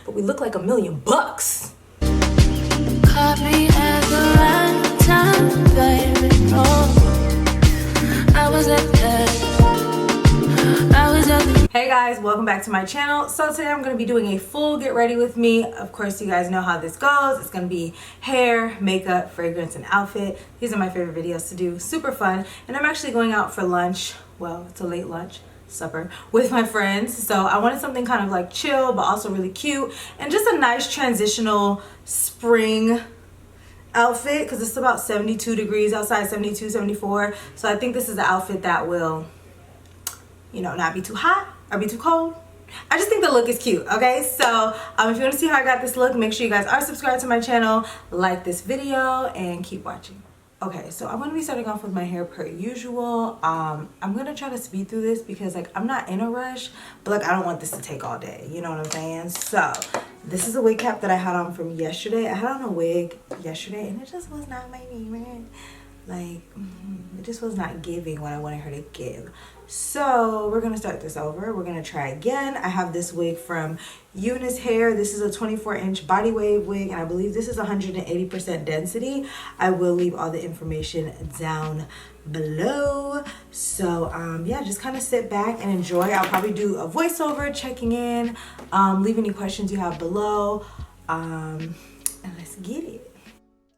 but we look like $1,000,000. Caught me at the right time, baby. Oh, I was at the Hey guys, welcome back to my channel. So today I'm going to be doing a full get ready with me. Of course, you guys know how this goes. It's going to be hair, makeup, fragrance, and outfit. These are my favorite videos to do. Super fun. And I'm actually going out for lunch. Well, it's a late lunch. Supper with my friends, so I wanted something kind of like chill but also really cute and just a nice transitional spring outfit because it's about 72 degrees outside, 72, 74. So I think this is the outfit that will, you know, not be too hot or be too cold. I just think the look is cute. Okay, so if you want to see how I got this look, make sure you guys are subscribed to my channel, like this video, and keep watching. Okay, so I'm going to be starting off with my hair per usual. I'm going to try to speed through this because like I'm not in a rush, but like I don't want this to take all day. You know what I'm saying? So this is a wig cap that I had on from yesterday. I had on a wig yesterday and it just was not my favorite. Like it just was not giving what I wanted her to give. So we're going to start this over. We're going to try again. I have this wig from UNice Hair. This is a 24-inch body wave wig, and I believe this is 180% density. I will leave all the information down below. So yeah, just kind of sit back and enjoy. I'll probably do a voiceover checking in, leave any questions you have below, and let's get it.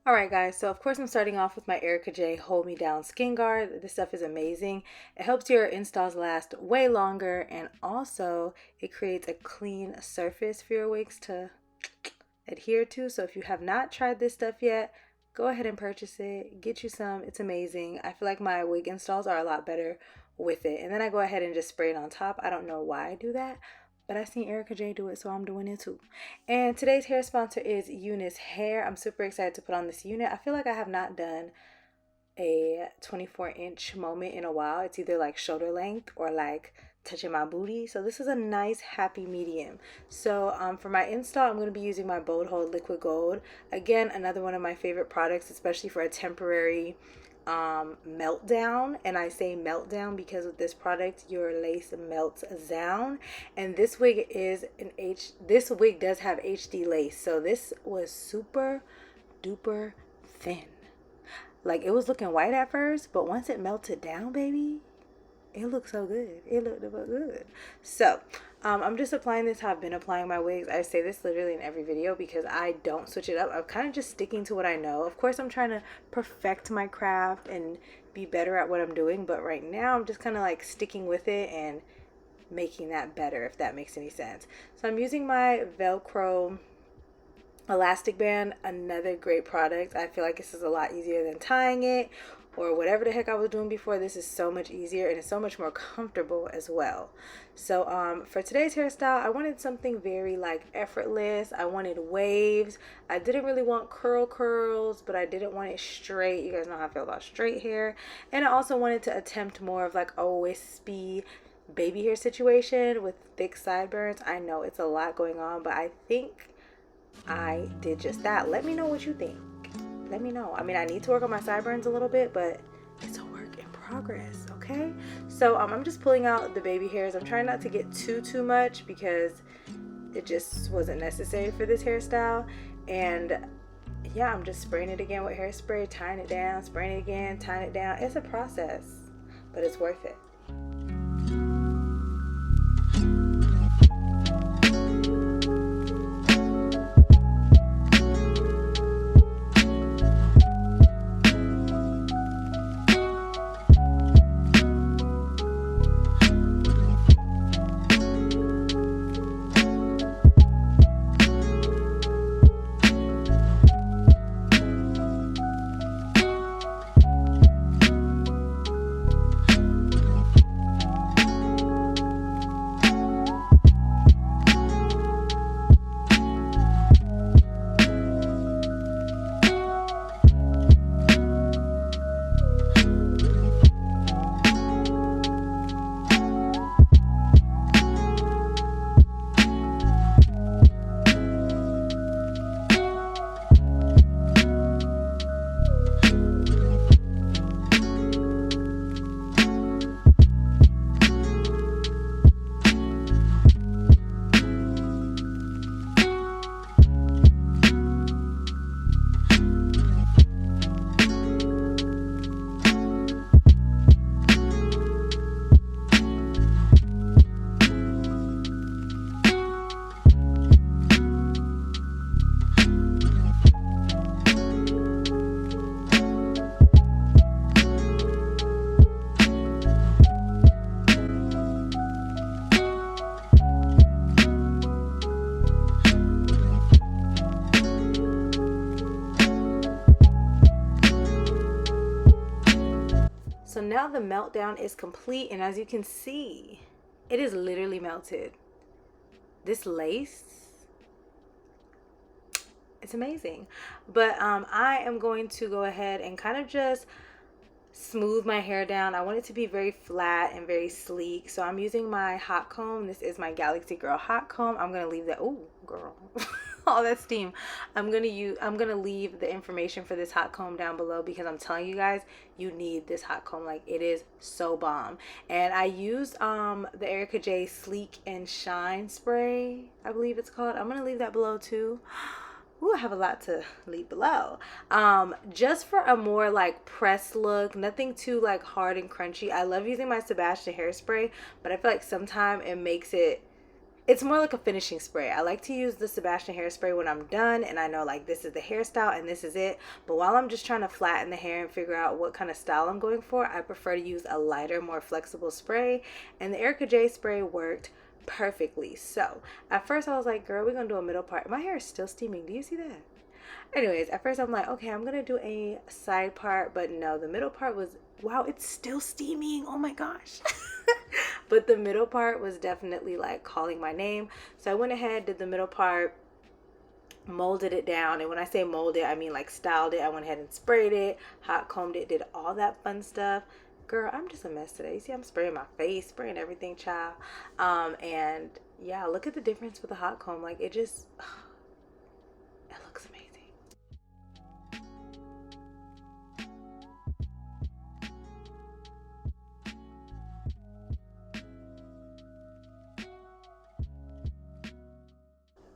Alright guys, so of course I'm starting off with my Erica J Hold Me Down Skin Guard. This stuff is amazing. It helps your installs last way longer, and also it creates a clean surface for your wigs to adhere to. So if you have not tried this stuff yet, go ahead and purchase it. Get you some. It's amazing. I feel like my wig installs are a lot better with it. And then I go ahead and just spray it on top. I don't know why I do that, but I seen Erica J do it, so I'm doing it too. And today's hair sponsor is UNice Hair. I'm super excited to put on this unit. I feel like I have not done a 24-inch moment in a while. It's either like shoulder length or like touching my booty. So this is a nice happy medium. So for my install, I'm going to be using my Bold Hold Liquid Gold. Again, another one of my favorite products, especially for a temporary meltdown. And I say meltdown because with this product your lace melts down, and this wig is this wig does have HD lace, so this was super duper thin. Like it was looking white at first, but once it melted down, baby, it looked so good. It looked good. So I'm just applying this how I've been applying my wigs. I say this literally in every video because I don't switch it up. I'm kind of just sticking to what I know. Of course, I'm trying to perfect my craft and be better at what I'm doing. But right now, I'm just kind of like sticking with it and making that better, if that makes any sense. So I'm using my Velcro elastic band, another great product. I feel like this is a lot easier than tying it or whatever the heck I was doing before. This is so much easier and it's so much more comfortable as well. So for today's hairstyle, I wanted something very like effortless. I wanted waves. I didn't really want curls, but I didn't want it straight. You guys know how I feel about straight hair. And I also wanted to attempt more of like a wispy baby hair situation with thick sideburns. I know it's a lot going on, but I think I did just that. Let me know what you think. Let me know. I mean, I need to work on my sideburns a little bit, but it's a work in progress, okay? So I'm just pulling out the baby hairs. I'm trying not to get too much because it just wasn't necessary for this hairstyle. And yeah, I'm just spraying it again with hairspray, tying it down, spraying it again, tying it down. It's a process, but it's worth it. now the meltdown is complete, and as you can see, it is literally melted. This lace, it's amazing. But I am going to go ahead and kind of just smooth my hair down. I want it to be very flat and very sleek, so I'm using my hot comb. This is my Galaxy Girl hot comb. I'm gonna leave that, oh girl, all that steam. I'm gonna leave the information for this hot comb down below, because I'm telling you guys, you need this hot comb. Like, it is so bomb. And I used the Erica J Sleek and Shine spray, I believe it's called. I'm gonna leave that below too. Ooh, I have a lot to leave below. Just for a more like pressed look, nothing too like hard and crunchy. I love using my Sebastian hairspray, but I feel like sometimes it makes it's more like a finishing spray. I like to use the Sebastian hairspray when I'm done and I know like this is the hairstyle and this is it. But while I'm just trying to flatten the hair and figure out what kind of style I'm going for, I prefer to use a lighter, more flexible spray. And the Erica J spray worked perfectly. So at first I was like, girl, we're gonna do a middle part. My hair is still steaming. Do you see that? Anyways, at first I'm like, okay, I'm gonna do a side part, but no, the middle part was, wow, it's still steaming. Oh my gosh. But the middle part was definitely like calling my name. So I went ahead, did the middle part, molded it down. And when I say molded, I mean like styled it. I went ahead and sprayed it, hot combed it, did all that fun stuff. Girl, I'm just a mess today. You see, I'm spraying my face, spraying everything, child. And yeah, look at the difference with the hot comb. Like, it just, it looks amazing.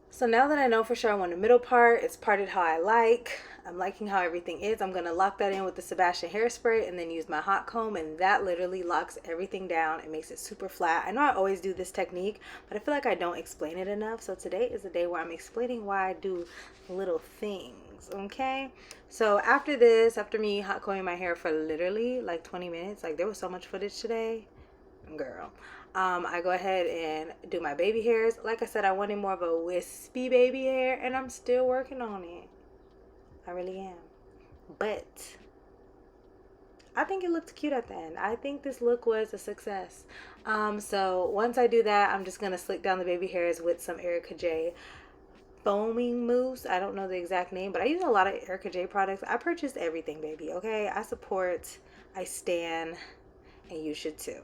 So now that I know for sure I want a middle part, it's parted how I like. I'm liking how everything is. I'm going to lock that in with the Sebastian hairspray and then use my hot comb, and that literally locks everything down. It makes it super flat. I know I always do this technique, but I feel like I don't explain it enough. So today is the day where I'm explaining why I do little things, okay? So after this, after me hot combing my hair for literally like 20 minutes, like there was so much footage today, girl. I go ahead and do my baby hairs. Like I said, I wanted more of a wispy baby hair, and I'm still working on it. I really am. But I think it looked cute at the end. I think this look was a success. So once I do that, I'm just going to slick down the baby hairs with some Erica J foaming mousse. I don't know the exact name, but I use a lot of Erica J products. I purchased everything, baby, okay? I support, I stan, and you should too.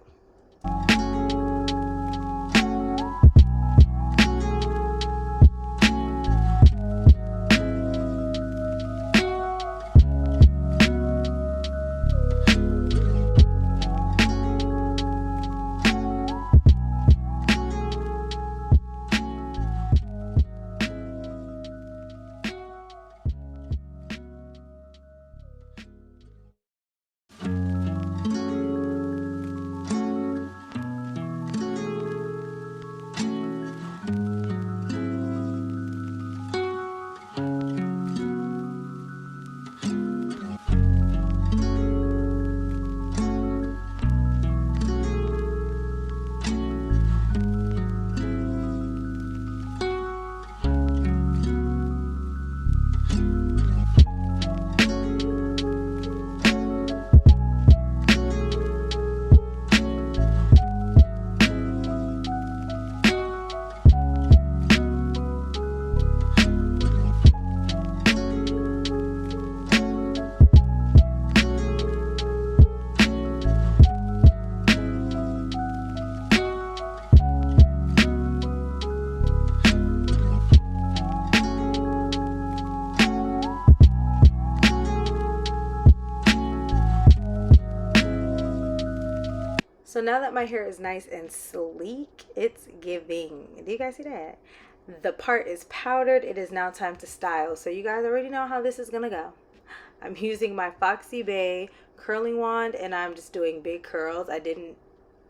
So now that my hair is nice and sleek, it's giving. Do you guys see that? The part is powdered. It is now time to style. So you guys already know how this is gonna go. I'm using my Foxy Bay curling wand and I'm just doing big curls. I didn't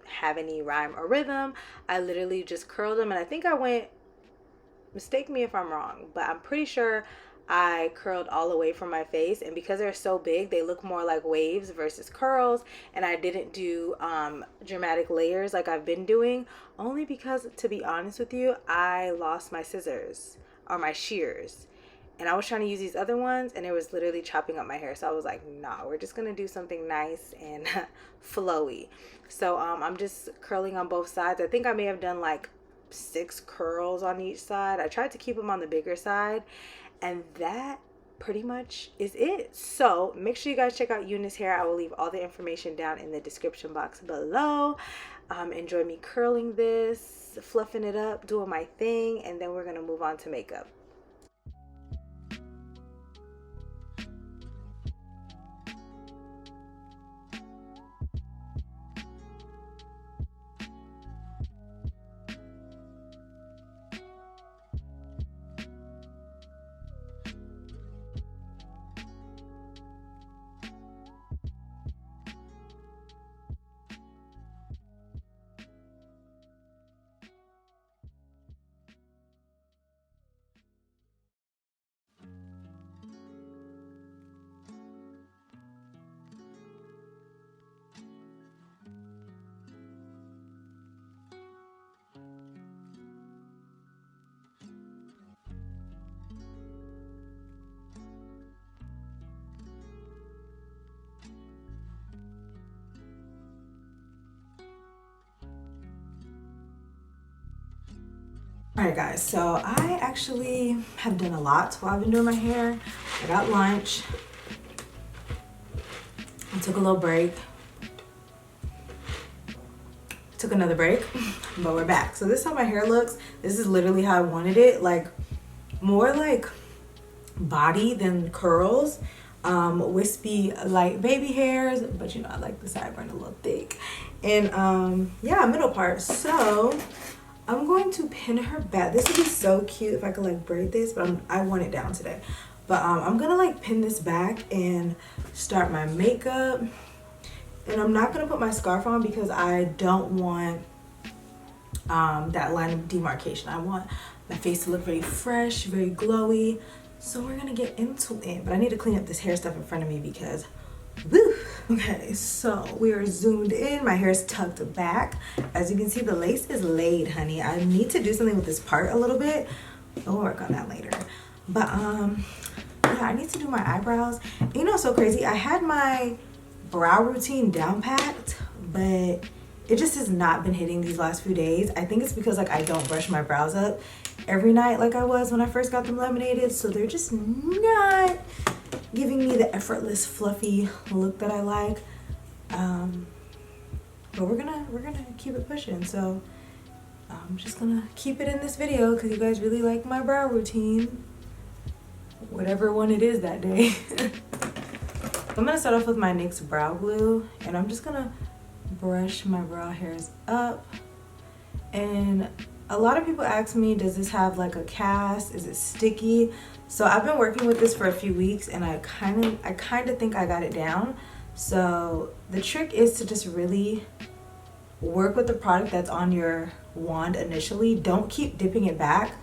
have any rhyme or rhythm. I literally just curled them, and I think I went, mistake me if I'm wrong, but I'm pretty sure I curled all the way from my face, and because they're so big, they look more like waves versus curls. And I didn't do dramatic layers like I've been doing, only because, to be honest with you, I lost my scissors or my shears, and I was trying to use these other ones and it was literally chopping up my hair. So I was like, nah, we're just gonna do something nice and flowy. So I'm just curling on both sides. I think I may have done like 6 curls on each side. I tried to keep them on the bigger side, and that pretty much is it. So make sure you guys check out UNice Hair. I will leave all the information down in the description box below. Enjoy me curling this, fluffing it up, doing my thing, and then we're gonna move on to makeup. Alright guys, so I actually have done a lot while I've been doing my hair. I got lunch. I took a little break. Took another break, but we're back. So this is how my hair looks. This is literally how I wanted it, like more like body than curls. Wispy light baby hairs, but you know I like the sideburn a little thick. And yeah, middle part. So I'm going to pin her back. This would be so cute if I could like braid this, but I want it down today. But I'm gonna like pin this back and start my makeup. And I'm not gonna put my scarf on because I don't want that line of demarcation. I want my face to look very fresh, very glowy. So we're gonna get into it. But I need to clean up this hair stuff in front of me because woo. Okay, so we are zoomed in. My hair is tucked back. As you can see, the lace is laid, honey. I need to do something with this part a little bit. We'll work on that later. But yeah, I need to do my eyebrows. You know, so crazy. I had my brow routine down packed, but it just has not been hitting these last few days. I think it's because like I don't brush my brows up every night like I was when I first got them laminated, so they're just not giving me the effortless fluffy look that I like. But we're gonna keep it pushing. So I'm just gonna keep it in this video because you guys really like my brow routine, whatever one it is that day. I'm gonna start off with my NYX brow glue, and I'm just gonna brush my brow hairs up. And a lot of people ask me, does this have like a cast? Is it sticky? So I've been working with this for a few weeks, and I kind of think I got it down. So the trick is to just really work with the product that's on your wand initially. Don't keep dipping it back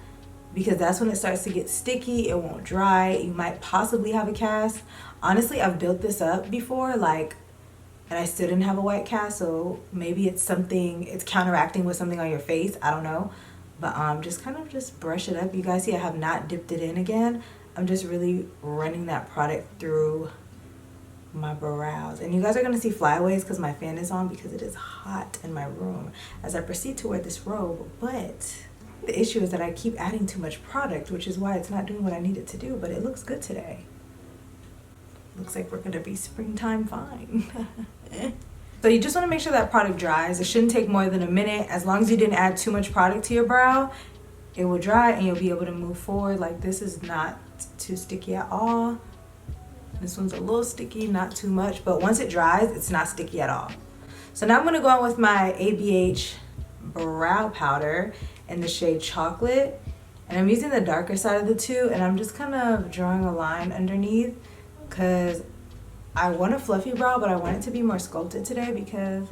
because that's when it starts to get sticky. It won't dry. You might possibly have a cast. Honestly, I've built this up before, like, and I still didn't have a white cast, so maybe it's something, it's counteracting with something on your face. I don't know. But just kind of just brush it up. You guys see I have not dipped it in again. I'm just really running that product through my brows. And you guys are going to see flyaways because my fan is on because it is hot in my room as I proceed to wear this robe. But the issue is that I keep adding too much product, which is why it's not doing what I need it to do. But it looks good today. Looks like we're going to be springtime fine. So you just want to make sure that product dries. It shouldn't take more than a minute. As long as you didn't add too much product to your brow, it will dry and you'll be able to move forward. Like this is not too sticky at all. This one's a little sticky, not too much, but once it dries, it's not sticky at all. So now I'm going to go on with my ABH brow powder in the shade Chocolate. And I'm using the darker side of the two, and I'm just kind of drawing a line underneath because I want a fluffy brow, but I want it to be more sculpted today because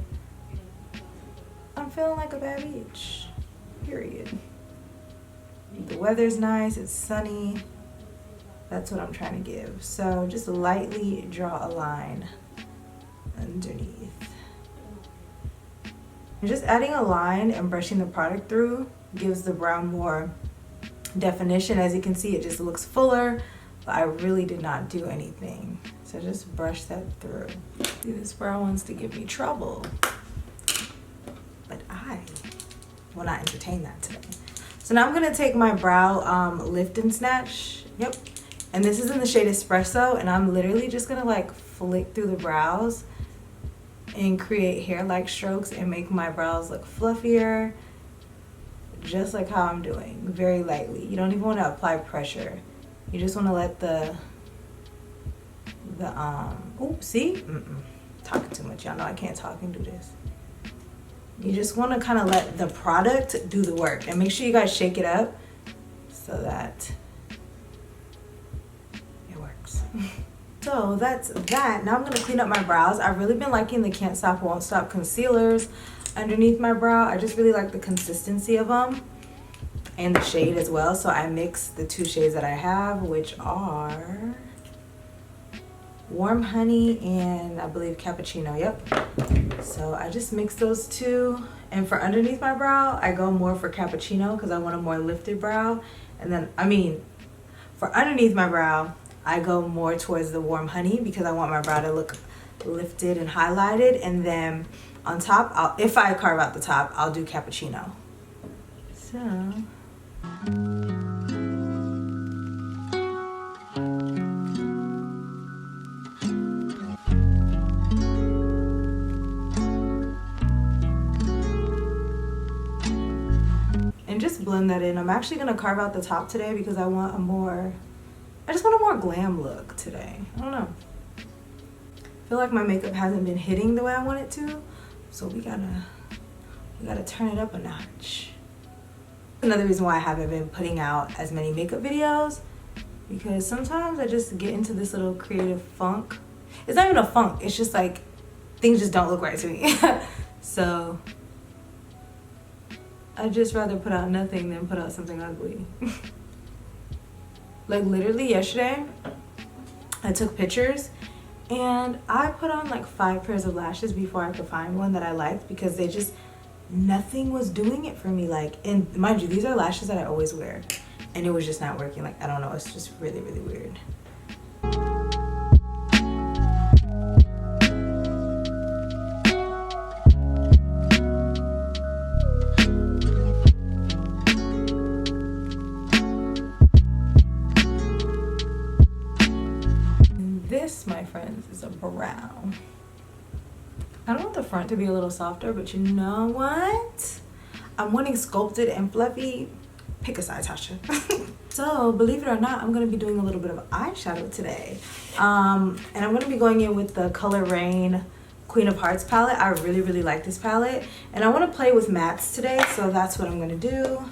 I'm feeling like a bad bitch, period. The weather's nice, it's sunny. That's what I'm trying to give. So just lightly draw a line underneath. And just adding a line and brushing the product through gives the brow more definition. As you can see, it just looks fuller, but I really did not do anything. So just brush that through. See, this brow wants to give me trouble, but I will not entertain that today. So now I'm gonna take my brow lift and snatch. Yep. And this is in the shade Espresso, and I'm literally just gonna like flick through the brows and create hair-like strokes and make my brows look fluffier, just like how I'm doing, very lightly. You don't even want to apply pressure. You just want to let see? Talking too much. Y'all know I can't talk and do this. You just want to kind of let the product do the work, and make sure you guys shake it up so that it works. So that's that. Now I'm going to clean up my brows. I've really been liking the Can't Stop Won't Stop concealers underneath my brow. I just really like the consistency of them and the shade as well. So I mix the two shades that I have, which are Warm Honey and I believe Cappuccino. Yep. So I just mix those two. And for underneath my brow, I go more for Cappuccino because I want a more lifted brow. And then, for underneath my brow, I go more towards the Warm Honey because I want my brow to look lifted and highlighted. And then on top, if I carve out the top, I'll do Cappuccino. So. And just blend that in. I'm actually going to carve out the top today because I just want a more glam look today. I don't know. I feel like my makeup hasn't been hitting the way I want it to, so we gotta turn it up a notch. Another reason why I haven't been putting out as many makeup videos, because sometimes I just get into this little creative funk. It's not even a funk, it's just like things just don't look right to me. So I'd just rather put out nothing than put out something ugly. Like literally yesterday, I took pictures and I put on like 5 pairs of lashes before I could find one that I liked because nothing was doing it for me. Like, and mind you, these are lashes that I always wear and it was just not working. Like, I don't know, it's just really, really weird. This, my friends, is a brown. I don't want the front to be a little softer, but you know what? I'm wanting sculpted and fluffy. Pick a side, Tasha. So, believe it or not, I'm going to be doing a little bit of eyeshadow today. And I'm going to be going in with the Color Rain Queen of Hearts palette. I really, really like this palette. And I want to play with mattes today, so that's what I'm going to do.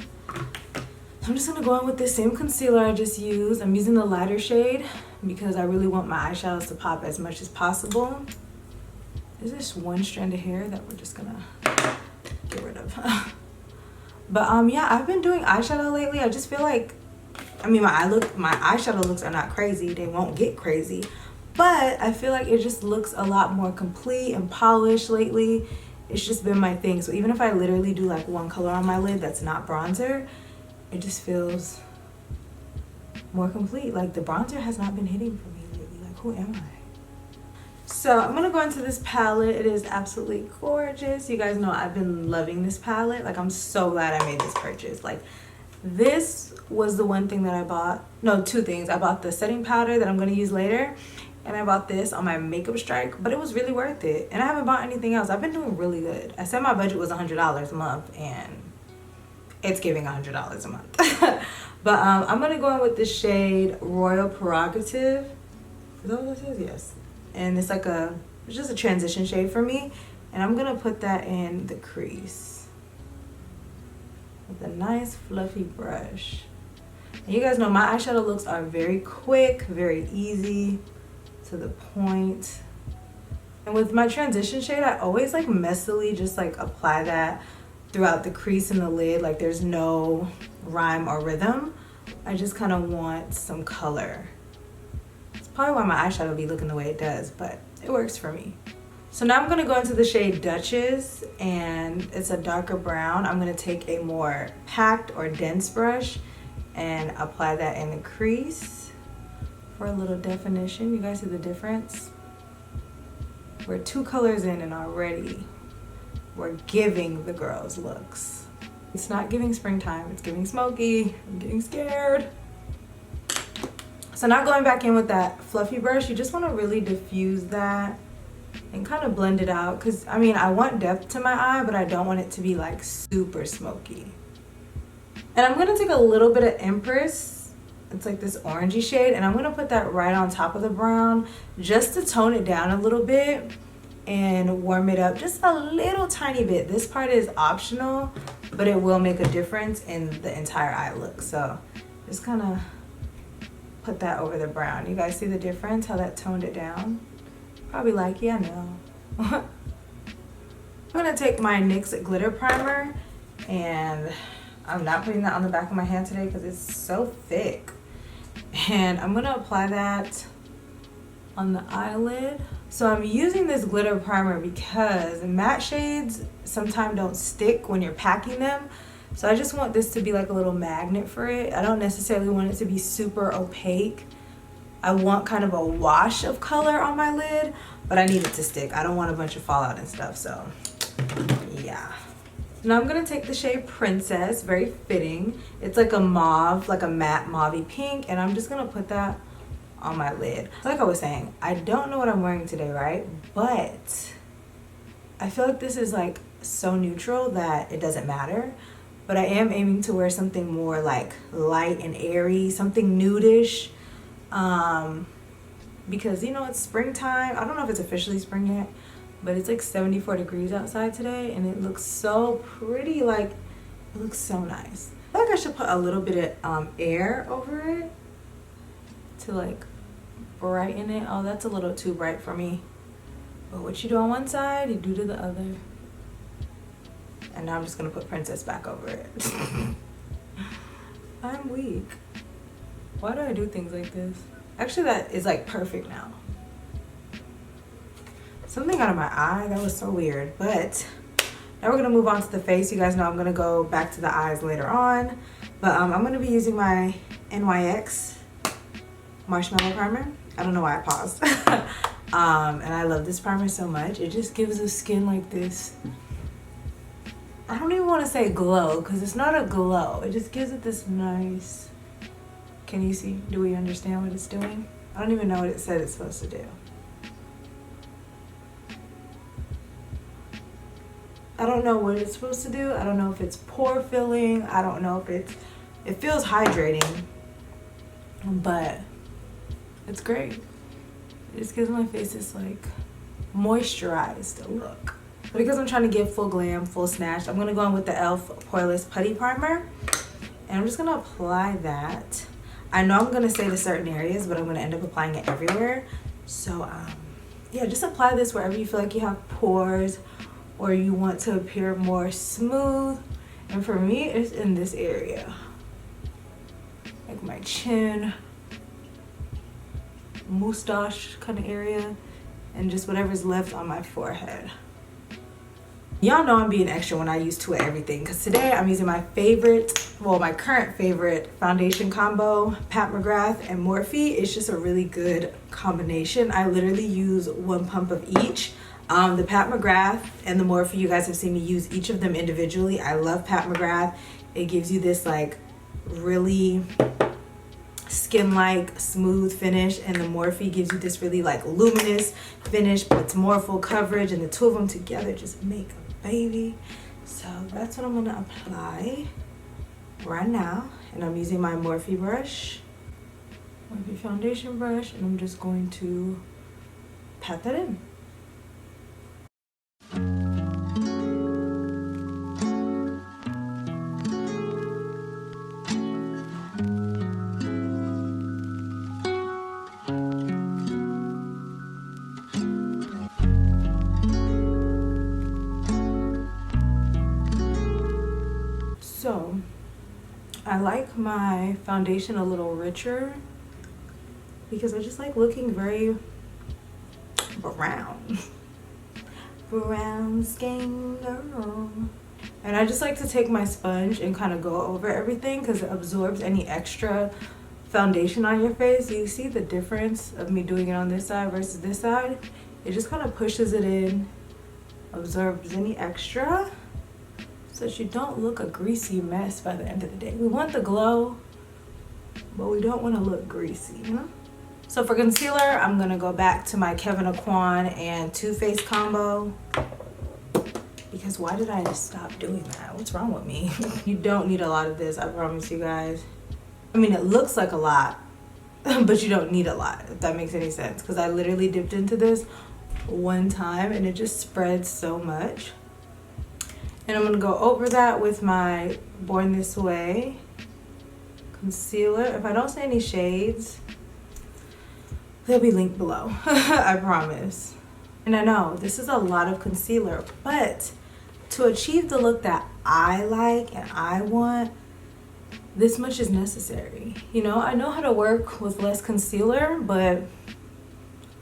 I'm just going to go in with the same concealer I just used. I'm using the lighter shade because I really want my eyeshadows to pop as much as possible. There's this one strand of hair that we're just going to get rid of. But yeah, I've been doing eyeshadow lately. I just feel like, my eyeshadow looks are not crazy. They won't get crazy. But I feel like it just looks a lot more complete and polished lately. It's just been my thing. So even if I literally do like one color on my lid that's not bronzer, it just feels more complete. Like the bronzer has not been hitting for me lately. Like, who am I? So I'm gonna go into this palette. It is absolutely gorgeous. You guys know I've been loving this palette. Like, I'm so glad I made this purchase. Like, this was the one thing that I bought. No, 2 things. I bought the setting powder that I'm gonna use later, and I bought this on my makeup strike, but it was really worth it. And I haven't bought anything else. I've been doing really good. I said my budget was $100 a month, and it's giving $100 a month. But I'm gonna go in with the shade Royal Prerogative. Is that what this is? Yes. And it's like it's just a transition shade for me. And I'm gonna put that in the crease with a nice fluffy brush. And you guys know my eyeshadow looks are very quick, very easy, to the point. And with my transition shade, I always like messily just like apply that throughout the crease and the lid. Like, there's no rhyme or rhythm. I just kind of want some color. It's probably why my eyeshadow be looking the way it does, but it works for me. So now I'm going to go into the shade Duchess, and it's a darker brown. I'm going to take a more packed or dense brush and apply that in the crease for a little definition. You guys see the difference? We're 2 colors in and already we're giving the girls looks. It's not giving springtime, it's giving smoky. I'm getting scared. So now going back in with that fluffy brush, you just want to really diffuse that and kind of blend it out, because I mean I want depth to my eye, but I don't want it to be like super smoky. And I'm gonna take a little bit of Empress, it's like this orangey shade, and I'm gonna put that right on top of the brown just to tone it down a little bit and warm it up just a little tiny bit. This part is optional, but it will make a difference in the entire eye look. So just kind of put that over the brown. You guys see the difference, how that toned it down? Probably like, yeah, no. I'm gonna take my NYX glitter primer, and I'm not putting that on the back of my hand today because it's so thick. And I'm gonna apply that on the eyelid. So I'm using this glitter primer because matte shades sometimes don't stick when you're packing them. So I just want this to be like a little magnet for it. I don't necessarily want it to be super opaque. I want kind of a wash of color on my lid, but I need it to stick. I don't want a bunch of fallout and stuff, so yeah. Now I'm gonna take the shade Princess, very fitting. It's like a mauve, like a matte mauvey pink, and I'm just gonna put that on my lid. Like I was saying, I don't know what I'm wearing today, right? But I feel like this is like so neutral that it doesn't matter. But I am aiming to wear something more like light and airy, something nudish. Because you know it's springtime. I don't know if it's officially spring yet, but it's like 74 degrees outside today, and it looks so pretty. Like, it looks so nice. I feel like I should put a little bit of air over it to like brighten it. Oh, that's a little too bright for me. But what you do on one side, you do to the other. And now I'm just gonna put Princess back over it. I'm weak. Why do I do things like this? Actually, that is like perfect now. Something out of my eye, that was so weird. But now we're gonna move on to the face. You guys know I'm gonna go back to the eyes later on. But I'm gonna be using my NYX Marshmallow Primer. I don't know why I paused. And I love this primer so much. It just gives the skin like this, I don't even want to say glow, because it's not a glow. It just gives it this nice, can you see? Do we understand what it's doing? I don't even know what it said it's supposed to do. I don't know what it's supposed to do. I don't know if it's pore filling. I don't know if it feels hydrating, but it's great. It just gives my face this like moisturized look. But because I'm trying to give full glam, full snatch, I'm gonna go in with the e.l.f. Poreless Putty Primer. And I'm just gonna apply that. I know I'm gonna stay to certain areas, but I'm gonna end up applying it everywhere. So yeah, just apply this wherever you feel like you have pores or you want to appear more smooth. And for me, it's in this area. Like my chin, moustache kind of area, and just whatever's left on my forehead. Y'all know I'm being extra when I use two of everything, because today I'm using my favorite, well, my current favorite foundation combo, Pat McGrath and Morphe. It's just a really good combination. I literally use 1 pump of each. The Pat McGrath and the Morphe, you guys have seen me use each of them individually. I love Pat McGrath. It gives you this like really skin-like smooth finish, and the Morphe gives you this really like luminous finish, but it's more full coverage, and the two of them together just make a baby. So that's what I'm gonna apply right now, and I'm using my Morphe brush, Morphe foundation brush, and I'm just going to pat that in. So I like my foundation a little richer because I just like looking very brown. Brown skin girl. And I just like to take my sponge and kind of go over everything because it absorbs any extra foundation on your face. You see the difference of me doing it on this side versus this side? It just kind of pushes it in, absorbs any extra, so that you don't look a greasy mess by the end of the day. We want the glow, but we don't want to look greasy, you know? So for concealer, I'm gonna go back to my Kevyn Aucoin and Too Faced combo. Because why did I just stop doing that? What's wrong with me? You don't need a lot of this, I promise you guys. I mean, it looks like a lot, but you don't need a lot, if that makes any sense. Because I literally dipped into this one time and it just spreads so much. And I'm gonna go over that with my Born This Way concealer. If I don't say any shades, they'll be linked below. I promise. And I know this is a lot of concealer, but to achieve the look that I like and I want, this much is necessary. You know, I know how to work with less concealer, but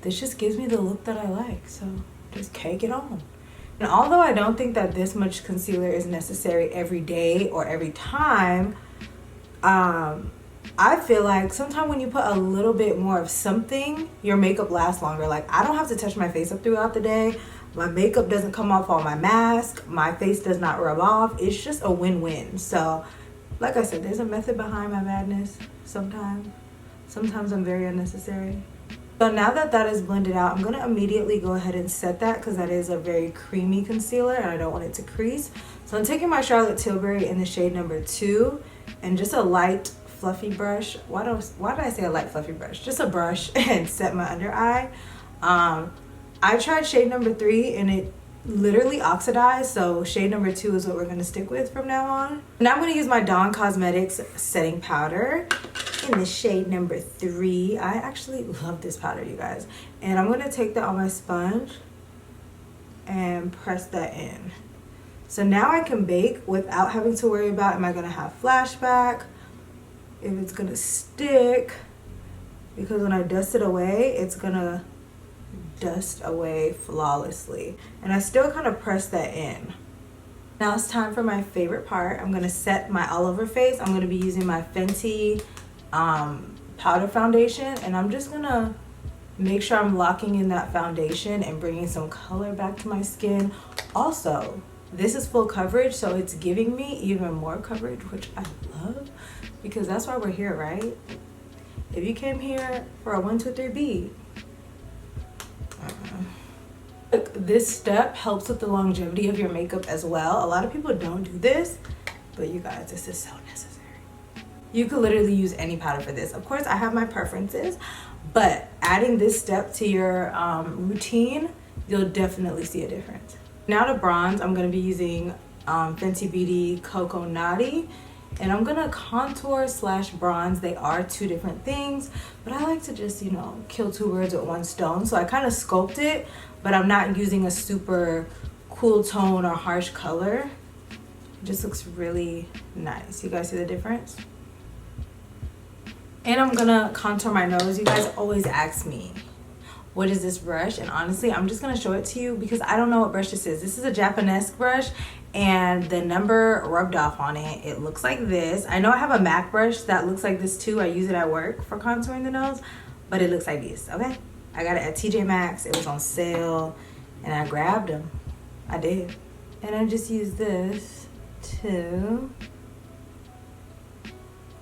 this just gives me the look that I like. So just cake it on. And although I don't think that this much concealer is necessary every day or every time, I feel like sometimes when you put a little bit more of something, your makeup lasts longer. Like, I don't have to touch my face up throughout the day. My makeup doesn't come off on my mask. My face does not rub off. It's just a win-win. So, like I said, there's a method behind my madness sometimes. Sometimes I'm very unnecessary. So now that that is blended out, I'm going to immediately go ahead and set that because that is a very creamy concealer and I don't want it to crease. So I'm taking my Charlotte Tilbury in the shade number 2 and just a light fluffy brush. Why did I say a light fluffy brush? Just a brush and set my under eye. I tried shade number 3 and it literally oxidized, so shade number 2 is what we're going to stick with from now on. Now I'm going to use my Dawn Cosmetics setting powder in the shade number 3. I actually love this powder, you guys. And I'm going to take that on my sponge and press that in. So now I can bake without having to worry about, am I going to have flashback, if it's going to stick, because when I dust it away, it's going to dust away flawlessly. And I still kind of press that in. Now it's time for my favorite part. I'm going to set my all over face. I'm going to be using my Fenty powder foundation, and I'm just going to make sure I'm locking in that foundation and bringing some color back to my skin. Also, this is full coverage, so it's giving me even more coverage, which I love, because that's why we're here, right? If you came here for a 1, 2, 3 bead, this step helps with the longevity of your makeup as well. A lot of people don't do this, but you guys, this is so necessary. You could literally use any powder for this. Of course, I have my preferences, but adding this step to your routine, you'll definitely see a difference. Now to bronze, I'm going to be using Fenty Beauty Cocoa Naughty, and I'm going to contour / bronze. They are two different things, but I like to just, you know, kill 2 birds with 1 stone. So I kind of sculpt it, but I'm not using a super cool tone or harsh color. It just looks really nice. You guys see the difference? And I'm gonna contour my nose. You guys always ask me, what is this brush? And honestly, I'm just gonna show it to you because I don't know what brush this is. This is a Japanese brush, and the number rubbed off on it. It looks like this. I know I have a MAC brush that looks like this too. I use it at work for contouring the nose, but it looks like this, okay? I got it at TJ Maxx. It was on sale, and I grabbed them. I did. And I just use this to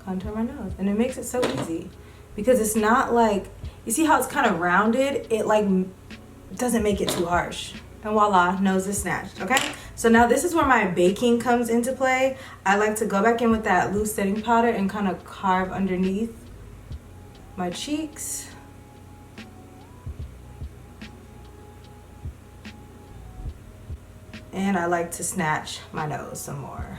contour my nose, and it makes it so easy because it's not like, you see how it's kind of rounded? It like doesn't make it too harsh, and voila, nose is snatched. Okay, so now this is where my baking comes into play. I like to go back in with that loose setting powder and kind of carve underneath my cheeks. And I like to snatch my nose some more.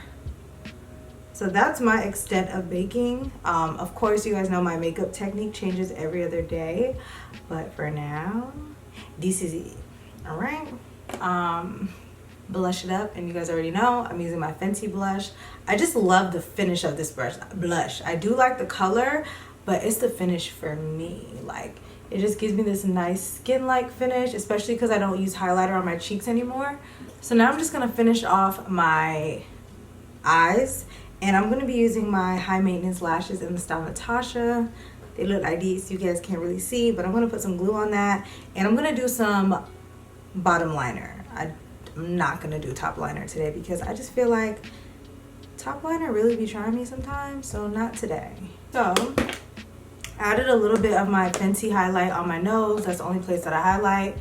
So that's my extent of baking. Of course, you guys know my makeup technique changes every other day, but for now, this is it. All right. Blush it up, and you guys already know I'm using my Fenty blush. I just love the finish of this blush. I do like the color, but it's the finish for me. Like, it just gives me this nice skin-like finish, especially because I don't use highlighter on my cheeks anymore. So now I'm just gonna finish off my eyes. And I'm gonna be using my high maintenance lashes in the style Natasha. They look like these, you guys can't really see, but I'm gonna put some glue on that. And I'm gonna do some bottom liner. I'm not gonna do top liner today because I just feel like top liner really be trying me sometimes, so not today. So I added a little bit of my Fenty highlight on my nose. That's the only place that I highlight.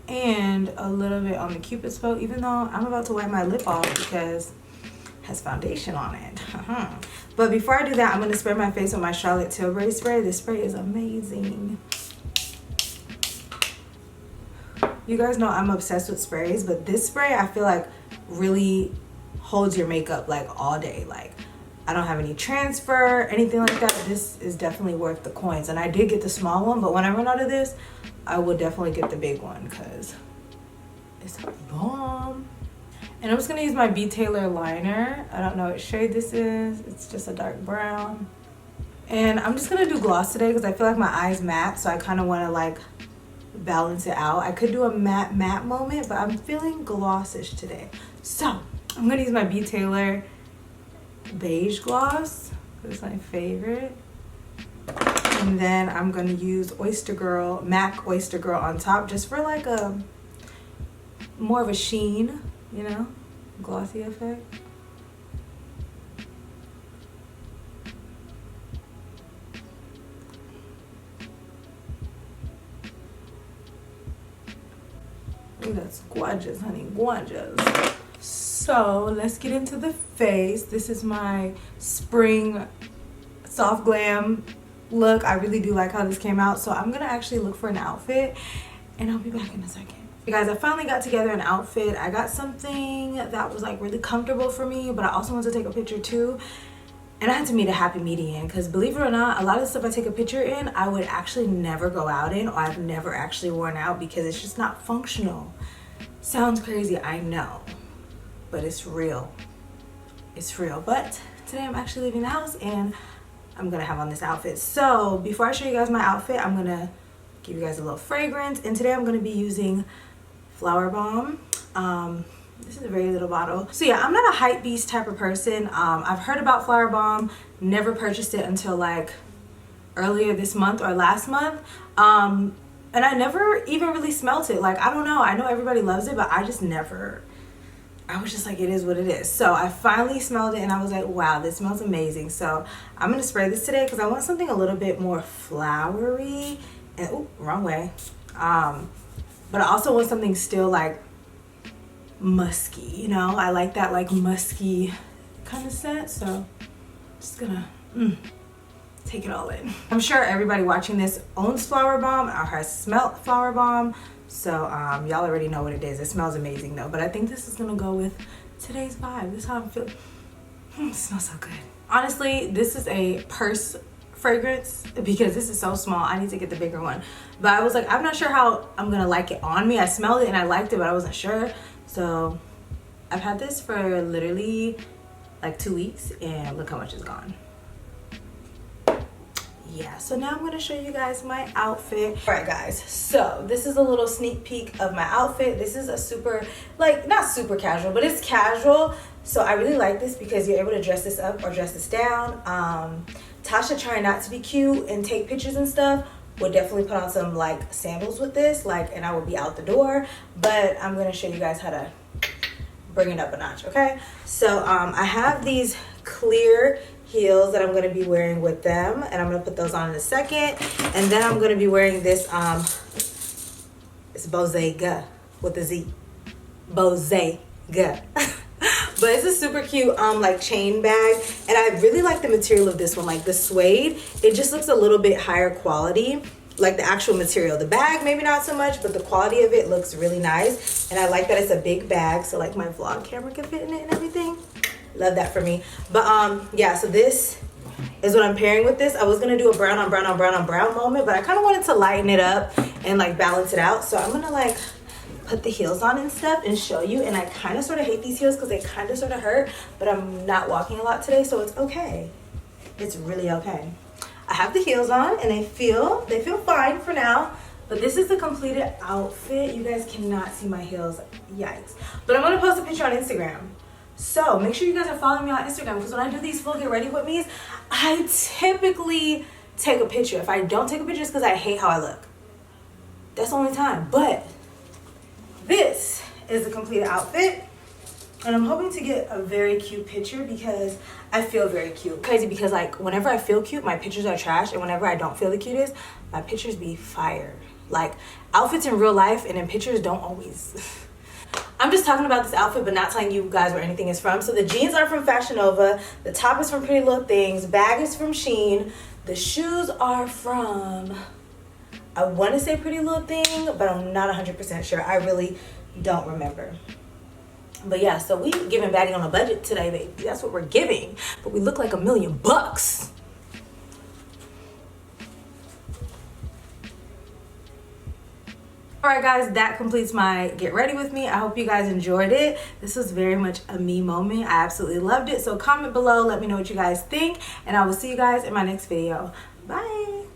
And a little bit on the Cupid's bow, even though I'm about to wipe my lip off because it has foundation on it. But before I do that, I'm going to spray my face with my Charlotte Tilbury spray. This spray is amazing. You guys know I'm obsessed with sprays, but this spray I feel like really holds your makeup like all day. Like I don't have any transfer, anything like that. This is definitely worth the coins. And I did get the small one, but when I run out of this, I will definitely get the big one because it's a bomb. And I'm just gonna use my B. Taylor liner. I don't know what shade this is. It's just a dark brown. And I'm just gonna do gloss today because I feel like my eyes matte, so I kind of want to like balance it out. I could do a matte moment, but I'm feeling glossish today. So I'm gonna use my B. Taylor beige gloss. It's my favorite. And then I'm gonna use MAC Oyster Girl on top just for like a more of a sheen, you know, glossy effect. Ooh, that's gorgeous, honey, gorgeous. So let's get into the face. This is my spring soft glam look. I really do like how this came out, so I'm gonna actually look for an outfit and I'll be back in a second. You guys, I finally got together an outfit. I got something that was like really comfortable for me, but I also wanted to take a picture too, and I had to meet a happy median because believe it or not, a lot of stuff I take a picture in I would actually never go out in, or I've never actually worn out because it's just not functional. Sounds crazy, I know, but it's real. It's real. But today I'm actually leaving the house and I'm gonna have on this outfit. So before I show you guys my outfit, I'm gonna give you guys a little fragrance, and today I'm gonna be using Flower Bomb. This is a very little bottle. So yeah, I'm not a hype beast type of person. I've heard about Flower Bomb, never purchased it until like earlier this month or last month, and I never even really smelt it. Like I don't know, I know everybody loves it, but I just never, I was just like, it is what it is. So I finally smelled it and I was like, wow, this smells amazing. So I'm gonna spray this today because I want something a little bit more flowery and, oh, wrong way. But I also want something still like musky, you know? I like that like musky kind of scent. So I'm just gonna take it all in. I'm sure everybody watching this owns Flower Bomb or has smelt Flower Bomb. So y'all already know what it is. It smells amazing though, but I think this is gonna go with today's vibe. This is how I'm feeling. It smells so good. Honestly, this is a purse fragrance because this is so small. I need to get the bigger one, but I was like, I'm not sure how I'm gonna like it on me. I smelled it and I liked it, but I wasn't sure. So I've had this for literally like 2 weeks and look how much is gone. Yeah, so now I'm gonna show you guys my outfit. All right guys, so this is a little sneak peek of my outfit. This is a super, like, not super casual, but it's casual. So I really like this because you're able to dress this up or dress this down. Tasha, trying not to be cute and take pictures and stuff, would definitely put on some like sandals with this, like, and I would be out the door. But I'm gonna show you guys how to bring it up a notch, okay? So I have these clear heels that I'm going to be wearing with them, and I'm going to put those on in a second. And then I'm going to be wearing this it's Bozega with a Z, Bozega. But it's a super cute like chain bag, and I really like the material of this one. Like the suede, it just looks a little bit higher quality, like the actual material. The bag maybe not so much, but the quality of it looks really nice. And I like that it's a big bag, so like my vlog camera can fit in it and everything. Love that for me. But yeah, so this is what I'm pairing with this. I was gonna do a brown on brown on brown on brown moment, but I kind of wanted to lighten it up and like balance it out. So I'm gonna like put the heels on and stuff and show you. And I kind of sort of hate these heels because they kind of sort of hurt, but I'm not walking a lot today, so it's okay. It's really okay. I have the heels on and they feel fine for now. But this is the completed outfit. You guys cannot see my heels, yikes. But I'm gonna post a picture on Instagram. So make sure you guys are following me on Instagram, because when I do these full get ready with me's, I typically take a picture. If I don't take a picture, it's because I hate how I look. That's the only time. But this is the completed outfit. And I'm hoping to get a very cute picture because I feel very cute. Crazy, because like whenever I feel cute, my pictures are trash, and whenever I don't feel the cutest, my pictures be fire. Like outfits in real life and in pictures don't always. I'm just talking about this outfit but not telling you guys where anything is from. So the jeans are from Fashion Nova, the top is from Pretty Little Things, bag is from Shein, the shoes are from, I want to say Pretty Little Thing, but I'm not 100% sure. I really don't remember. But yeah, so we giving baddie on a budget today, baby. That's what we're giving. But we look like $1 million. Alright guys, that completes my get ready with me. I hope you guys enjoyed it. This was very much a me moment. I absolutely loved it. So comment below, let me know what you guys think. And I will see you guys in my next video. Bye.